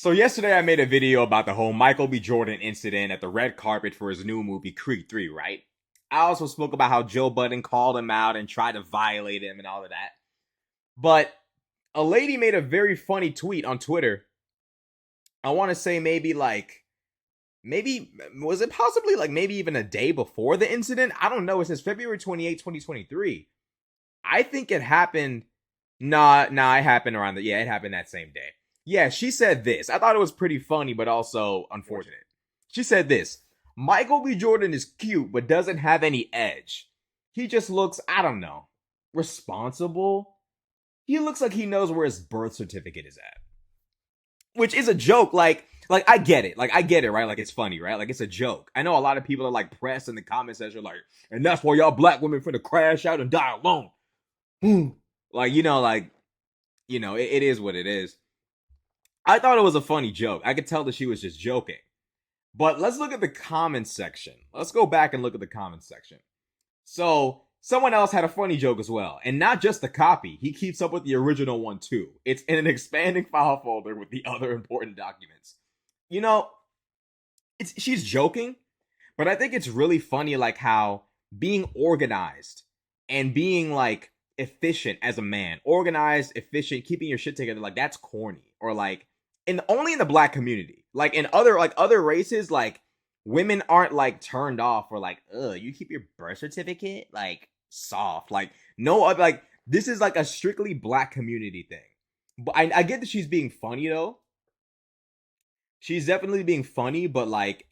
So yesterday I made a video about the whole Michael B. Jordan incident at the red carpet for his new movie Creed 3, right? I also spoke about how Joe Budden called him out and tried to violate him and all of that. But a lady made a very funny tweet on Twitter. I want to say maybe was it possibly like maybe even a day before the incident? I don't know. It says February 28, 2023. I think it happened. Nah, it happened around the it happened that same day. Yeah, she said this. I thought it was pretty funny, but also unfortunate. She said this: Michael B. Jordan is cute, but doesn't have any edge. He just looks, I don't know, responsible. He looks like he knows where his birth certificate is at. Which is a joke, like I get it. Like I get it, right? Like it's funny, right? Like it's a joke. I know a lot of people are like pressed in the comment section, like, and that's why y'all black women finna crash out and die alone. Like, it is what it is. I thought it was a funny joke. I could tell that she was just joking. But let's look at the comments section. Let's go back and look at the comments section. So, someone else had a funny joke as well. And not just the copy. He keeps up with the original one too. It's in an expanding file folder with the other important documents. You know, she's joking, but I think it's really funny like how being organized and being like efficient as a man, organized, efficient, keeping your shit together, like that's corny. Or like only in the black community. Like in other races, like women aren't like turned off or like, you keep your birth certificate like soft. Like no other, like this is like a strictly black community thing. But I get that she's being funny though. She's definitely being funny, but like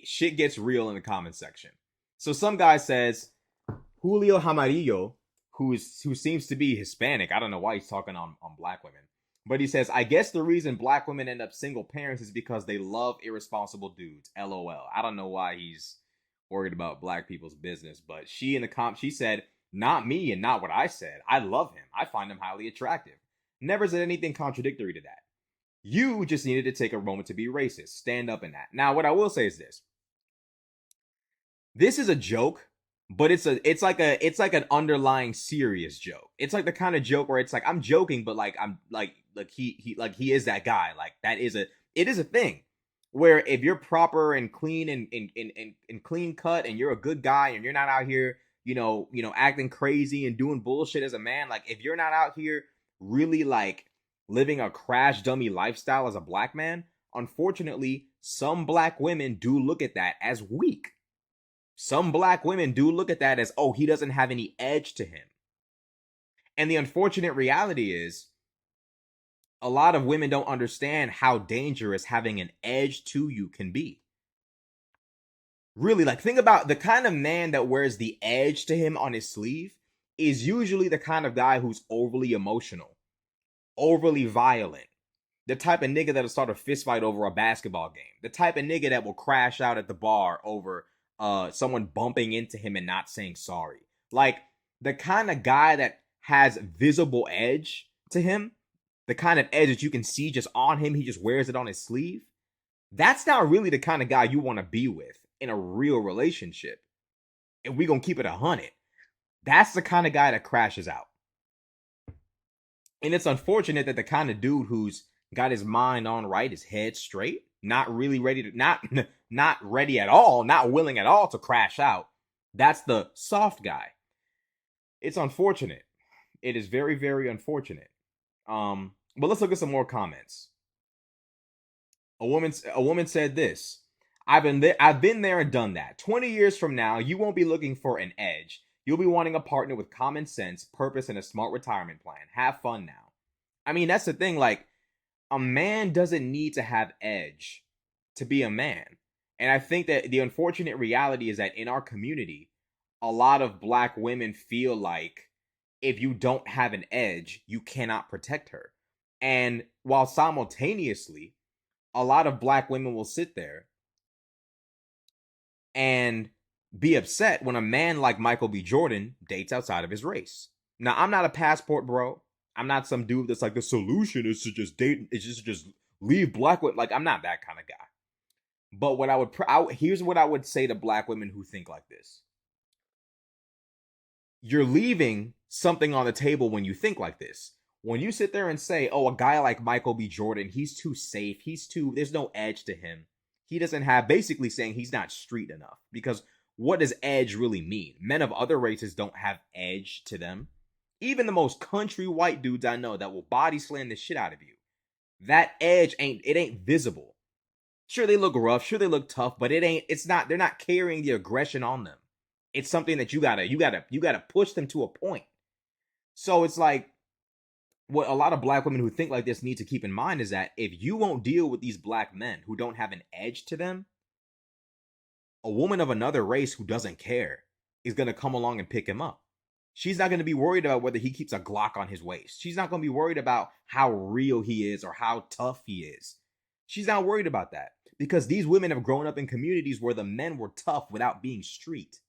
shit gets real in the comment section. So some guy says Julio Jamarillo, who seems to be Hispanic. I don't know why he's talking on black women. But he says, I guess the reason black women end up single parents is because they love irresponsible dudes. LOL. I don't know why he's worried about black people's business, but she in the she said, not me and not what I said. I love him. I find him highly attractive. Never said anything contradictory to that. You just needed to take a moment to be racist. Stand up in that. Now, what I will say is this. This is a joke, but it's like an underlying serious joke. It's like the kind of joke where it's like I'm joking, but like I'm like he is that guy. Like it is a thing where if you're proper and clean and clean cut and you're a good guy and you're not out here, acting crazy and doing bullshit as a man, like if you're not out here really like living a crash dummy lifestyle as a black man, unfortunately, some black women do look at that as weak. Some black women do look at that as, oh, he doesn't have any edge to him. And the unfortunate reality is, a lot of women don't understand how dangerous having an edge to you can be. Really, like, think about the kind of man that wears the edge to him on his sleeve is usually the kind of guy who's overly emotional, overly violent, the type of nigga that'll start a fist fight over a basketball game, the type of nigga that will crash out at the bar over someone bumping into him and not saying sorry. Like the kind of guy that has visible edge to him, the kind of edge that you can see just on him, he just wears it on his sleeve. That's not really the kind of guy you want to be with in a real relationship. And we gonna keep it 100. That's the kind of guy that crashes out. And it's unfortunate that the kind of dude who's got his mind on right, his head straight, not really ready to not ready at all, not willing at all to crash out. That's the soft guy. It's unfortunate. It is very, very unfortunate. But let's look at some more comments. A woman said this. I've been there and done that. 20 years from now, you won't be looking for an edge. You'll be wanting a partner with common sense, purpose, and a smart retirement plan. Have fun now. I mean, that's the thing. Like, a man doesn't need to have edge to be a man. And I think that the unfortunate reality is that in our community, a lot of black women feel like if you don't have an edge, you cannot protect her. And while simultaneously, a lot of black women will sit there and be upset when a man like Michael B. Jordan dates outside of his race. Now, I'm not a passport bro. I'm not some dude that's like the solution is to just date, is just leave black women. Like, I'm not that kind of guy. But what here's what I would say to black women who think like this. You're leaving something on the table when you think like this. When you sit there and say, oh, a guy like Michael B. Jordan, he's too safe, there's no edge to him. He doesn't have, basically saying he's not street enough. Because what does edge really mean? Men of other races don't have edge to them. Even the most country white dudes I know that will body slam the shit out of you, that edge ain't visible. Sure, they look rough, sure they look tough, but they're not carrying the aggression on them. It's something that you gotta push them to a point. So it's like, what a lot of black women who think like this need to keep in mind is that if you won't deal with these black men who don't have an edge to them, a woman of another race who doesn't care is going to come along and pick him up. She's not going to be worried about whether he keeps a Glock on his waist. She's not going to be worried about how real he is or how tough he is. She's not worried about that because these women have grown up in communities where the men were tough without being street.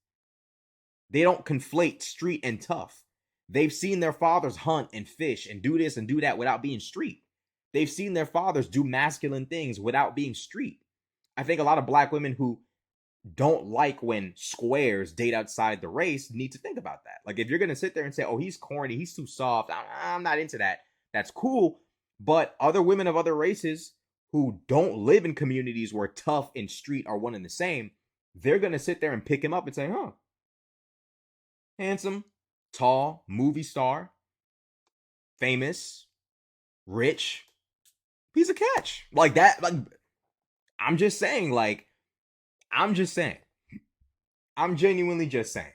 They don't conflate street and tough. They've seen their fathers hunt and fish and do this and do that without being street. They've seen their fathers do masculine things without being street. I think a lot of black women who don't like when squares date outside the race need to think about that. Like, if you're going to sit there and say, oh, he's corny, he's too soft, I'm not into that, that's cool. But other women of other races who don't live in communities where tough and street are one and the same, they're going to sit there and pick him up and say, huh, handsome, tall, movie star, famous, rich, piece of catch. Like that, like, I'm just saying, I'm genuinely just saying.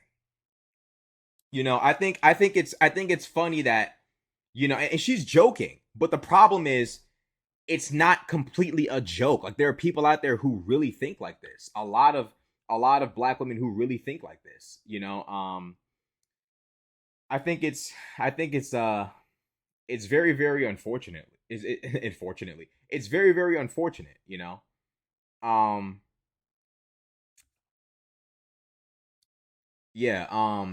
You know, I think it's funny that, you know, and she's joking, but the problem is it's not completely a joke. Like, there are people out there who really think like this. A lot of black women who really think like this, you know. I think it's very, very unfortunate. Unfortunately, it's very, very unfortunate, you know. Yeah,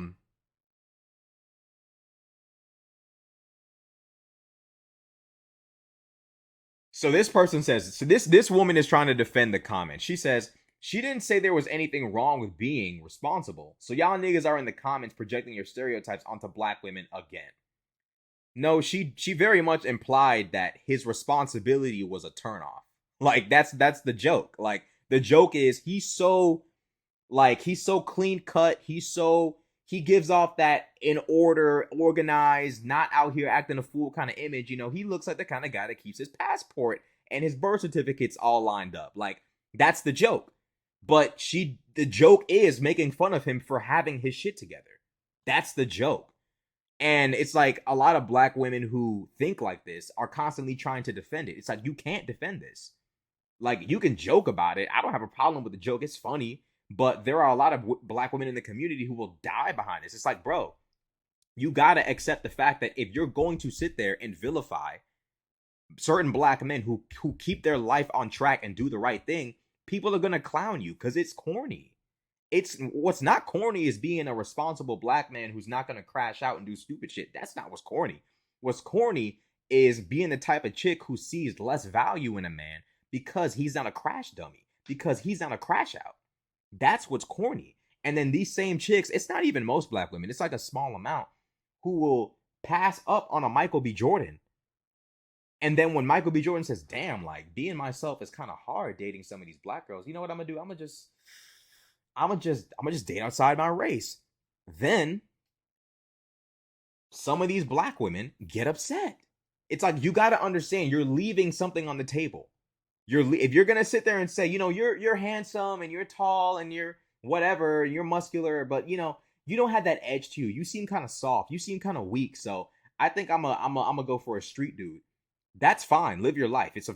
so this person says, so this woman is trying to defend the comment. She says she didn't say there was anything wrong with being responsible. So y'all niggas are in the comments projecting your stereotypes onto black women again. No, she very much implied that his responsibility was a turnoff. Like, that's the joke. Like, the joke is he's so clean cut. He gives off that in order, organized, not out here acting a fool kind of image. You know, he looks like the kind of guy that keeps his passport and his birth certificates all lined up. Like, that's the joke. But the joke is making fun of him for having his shit together. That's the joke. And it's like a lot of black women who think like this are constantly trying to defend it. It's like, you can't defend this. Like, you can joke about it. I don't have a problem with the joke. It's funny. But there are a lot of black women in the community who will die behind this. It's like, bro, you got to accept the fact that if you're going to sit there and vilify certain black men who keep their life on track and do the right thing, people are going to clown you because it's corny. What's not corny is being a responsible black man who's not going to crash out and do stupid shit. That's not what's corny. What's corny is being the type of chick who sees less value in a man because he's not a crash dummy, because he's not a crash out. That's what's corny. And then these same chicks, it's not even most black women, it's like a small amount, who will pass up on a Michael B. Jordan. And then when Michael B. Jordan says, damn, like, being myself is kind of hard dating some of these black girls, you know what I'm gonna do? I'm gonna just date outside my race. Then some of these black women get upset. It's like, you got to understand, you're leaving something on the table. If you're gonna sit there and say, you know, you're handsome and you're tall and you're whatever, you're muscular, but you know, you don't have that edge to you. You seem kind of soft. You seem kind of weak. So I think I'm a go for a street dude. That's fine. Live your life. It's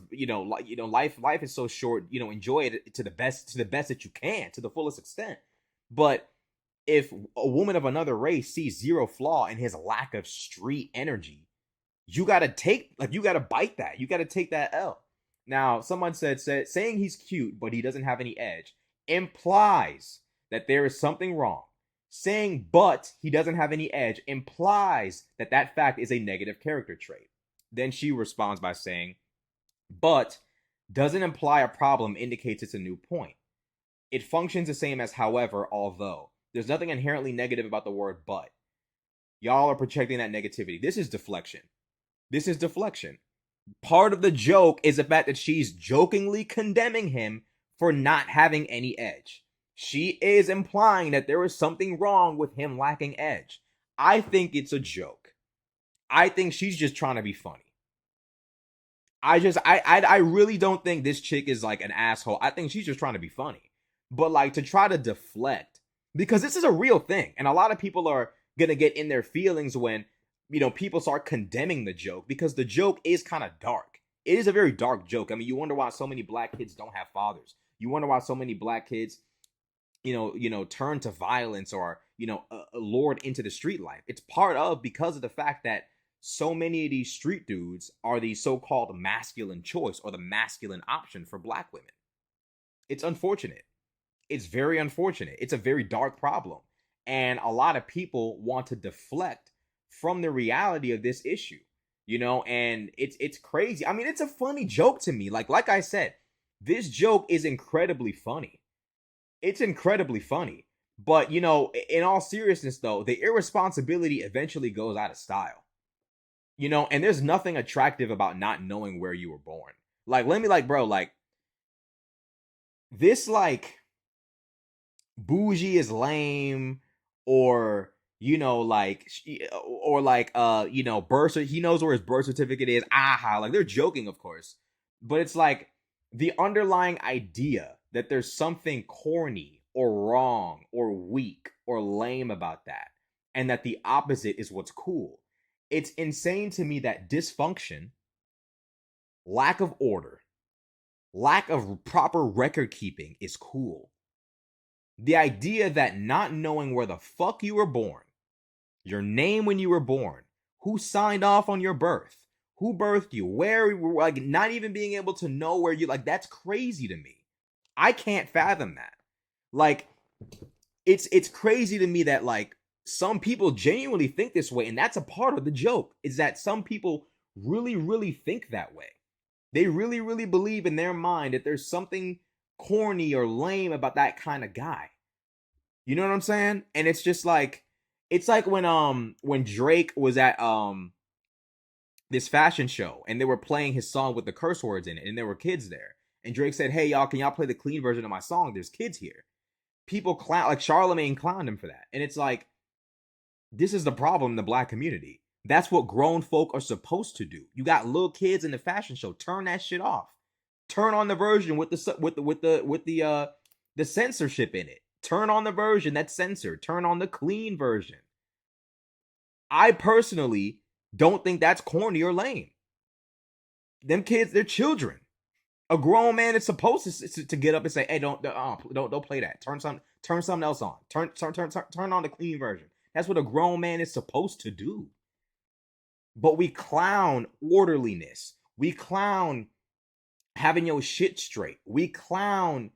life is so short. You know, enjoy it to the best that you can, to the fullest extent. But if a woman of another race sees zero flaw in his lack of street energy, you gotta bite that. You gotta take that L. Now, someone said saying he's cute, but he doesn't have any edge implies that there is something wrong. Saying but he doesn't have any edge implies that that fact is a negative character trait. Then she responds by saying, but doesn't imply a problem indicates it's a new point. It functions the same as however, although. There's nothing inherently negative about the word but. Y'all are projecting that negativity. This is deflection. This is deflection. Part of the joke is the fact that she's jokingly condemning him for not having any edge. She is implying that there is something wrong with him lacking edge. I think it's a joke. I think she's just trying to be funny. I really don't think this chick is like an asshole. I think she's just trying to be funny. But like to try to deflect, because this is a real thing. And a lot of people are gonna get in their feelings when, people start condemning the joke, because the joke is kind of dark. It is a very dark joke. I mean, you wonder why so many black kids don't have fathers. You wonder why so many black kids, turn to violence or, lured into the street life. It's because of the fact that so many of these street dudes are the so-called masculine choice or the masculine option for black women. It's unfortunate. It's very unfortunate. It's a very dark problem. And a lot of people want to deflect from the reality of this issue, and it's crazy. I mean, it's a funny joke to me. Like I said, this joke is incredibly funny. It's incredibly funny. But, in all seriousness, though, the irresponsibility eventually goes out of style. And there's nothing attractive about not knowing where you were born. Like, this, bougie is lame, or, birth, he knows where his birth certificate is. Like, they're joking, of course. But it's like the underlying idea that there's something corny or wrong or weak or lame about that, and that the opposite is what's cool. It's insane to me that dysfunction, lack of order, lack of proper record keeping is cool. The idea that not knowing where the fuck you were born, your name when you were born, who signed off on your birth, who birthed you, where, like, not even being able to know where you, like, that's crazy to me. I can't fathom that. Like, it's crazy to me that, like, some people genuinely think this way, and that's a part of the joke, is that some people really, really think that way. They really, really believe in their mind that there's something corny or lame about that kind of guy. You know what I'm saying? And it's just like, it's like when Drake was at this fashion show and they were playing his song with the curse words in it, and there were kids there. And Drake said, "Hey, y'all, can y'all play the clean version of my song? There's kids here." People clown, like Charlemagne clowned him for that. And it's like, this is the problem in the black community. That's what grown folk are supposed to do. You got little kids in the fashion show. Turn that shit off. Turn on the version with the censorship in it. Turn on the version that's censored. Turn on the clean version. I personally don't think that's corny or lame. Them kids, they're children. A grown man is supposed to get up and say, "Hey, don't play that. Turn something else on. Turn on the clean version." That's what a grown man is supposed to do. But we clown orderliness. We clown having your shit straight. We clown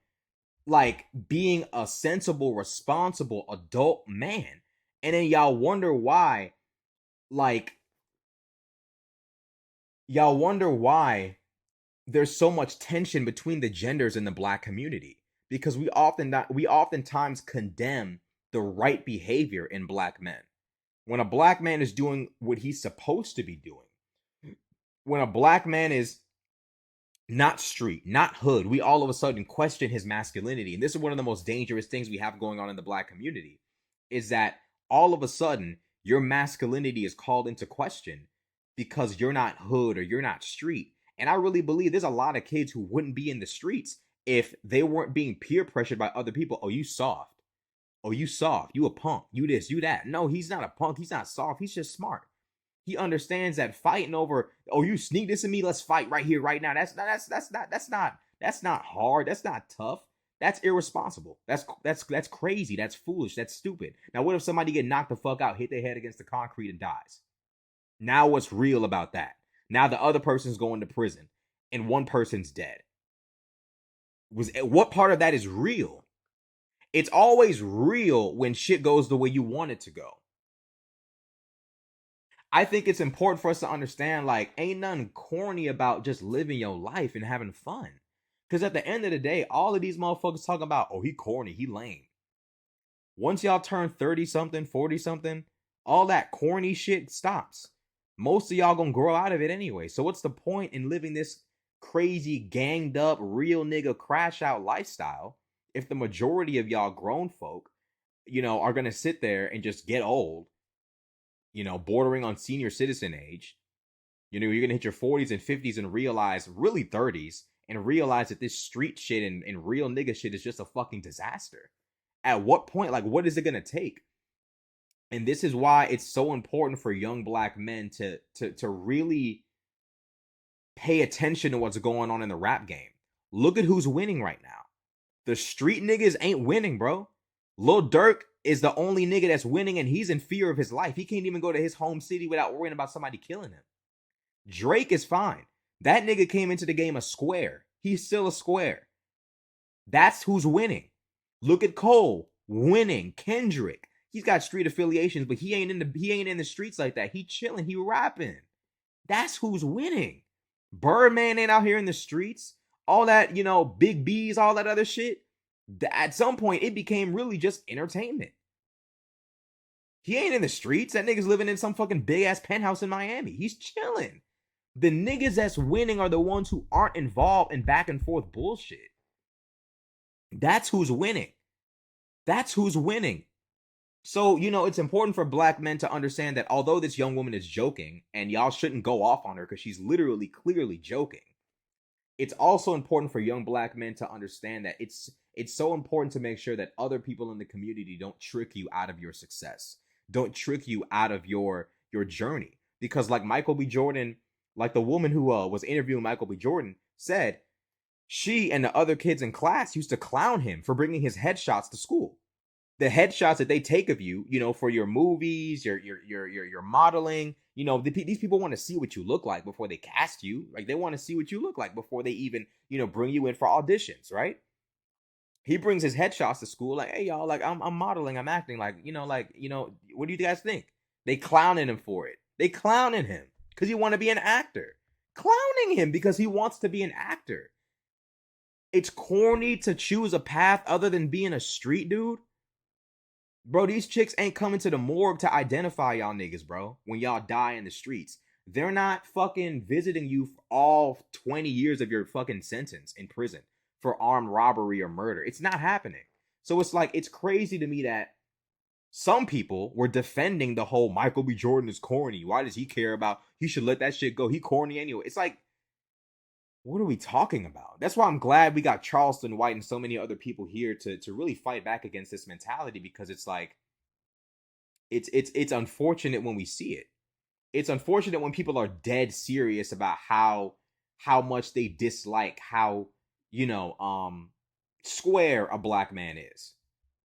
like being a sensible, responsible adult man. And then y'all wonder why there's so much tension between the genders in the black community, because we oftentimes condemn the right behavior in black men. When a black man is doing what he's supposed to be doing, when a black man is not street, not hood, we all of a sudden question his masculinity. And this is one of the most dangerous things we have going on in the black community, is that all of a sudden your masculinity is called into question because you're not hood or you're not street. And I really believe there's a lot of kids who wouldn't be in the streets if they weren't being peer pressured by other people. "Oh, you soft. Oh, you soft. You a punk. You this, you that." No, he's not a punk. He's not soft. He's just smart. He understands that fighting over, "Oh, you sneak this in me, let's fight right here, right now." That's not hard. That's not tough. That's irresponsible. That's crazy. That's foolish. That's stupid. Now, what if somebody get knocked the fuck out, hit their head against the concrete, and dies? Now, what's real about that? Now the other person's going to prison, and one person's dead. What part of that is real? It's always real when shit goes the way you want it to go. I think it's important for us to understand, like, ain't nothing corny about just living your life and having fun. Because at the end of the day, all of these motherfuckers talking about, "Oh, he corny, he lame." Once y'all turn 30 something, 40 something, all that corny shit stops. Most of y'all gonna grow out of it anyway. So what's the point in living this crazy, ganged up, real nigga crash out lifestyle if the majority of y'all grown folk, are gonna sit there and just get old, bordering on senior citizen age. You're gonna hit your 40s and 50s and realize, really 30s, and realize that this street shit and real nigga shit is just a fucking disaster. At what point, like, what is it gonna take? And this is why it's so important for young black men to really pay attention to what's going on in the rap game. Look at who's winning right now. The street niggas ain't winning, bro. Lil Durk is the only nigga that's winning, and he's in fear of his life. He can't even go to his home city without worrying about somebody killing him. Drake is fine. That nigga came into the game a square. He's still a square. That's who's winning. Look at Cole, winning. Kendrick, he's got street affiliations, but he ain't in the streets like that. He chilling, he rapping. That's who's winning. Birdman ain't out here in the streets. All that, Big B's, all that other shit. At some point, it became really just entertainment. He ain't in the streets. That nigga's living in some fucking big ass penthouse in Miami. He's chilling. The niggas that's winning are the ones who aren't involved in back and forth bullshit. That's who's winning. That's who's winning. So, it's important for black men to understand that although this young woman is joking, and y'all shouldn't go off on her because she's literally, clearly joking, it's also important for young black men to understand that it's so important to make sure that other people in the community don't trick you out of your success. Don't trick you out of your journey. Because like Michael B. Jordan, like the woman who was interviewing Michael B. Jordan said, she and the other kids in class used to clown him for bringing his headshots to school. The headshots that they take of you, for your movies, your modeling, these people want to see what you look like before they cast you. Like, they want to see what you look like before they even, bring you in for auditions, right? He brings his headshots to school, like, hey y'all, like I'm modeling, I'm acting, like, what do you guys think? They clowning him for it. They clowning him because he want to be an actor. Clowning him because he wants to be an actor. It's corny to choose a path other than being a street dude. Bro, these chicks ain't coming to the morgue to identify y'all niggas, bro, when y'all die in the streets. They're not fucking visiting you for all 20 years of your fucking sentence in prison for armed robbery or murder. It's not happening. So it's like, it's crazy to me that some people were defending the whole Michael B. Jordan is corny. Why does he care about, he should let that shit go. He corny anyway. It's like, what are we talking about? That's why I'm glad we got Charleston White and so many other people here to really fight back against this mentality, because it's like, it's unfortunate when we see it. It's unfortunate when people are dead serious about how much they dislike how, square a black man is.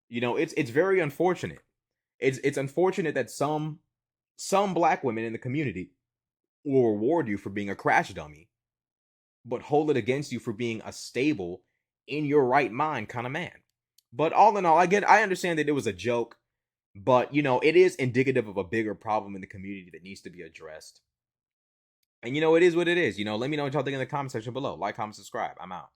It's very unfortunate. It's unfortunate that some black women in the community will reward you for being a crash dummy, but hold it against you for being a stable, in your right mind kind of man. But all in all, I understand that it was a joke, but it is indicative of a bigger problem in the community that needs to be addressed. And it is what it is. Let me know what y'all think in the comment section below. Like, comment, subscribe. I'm out.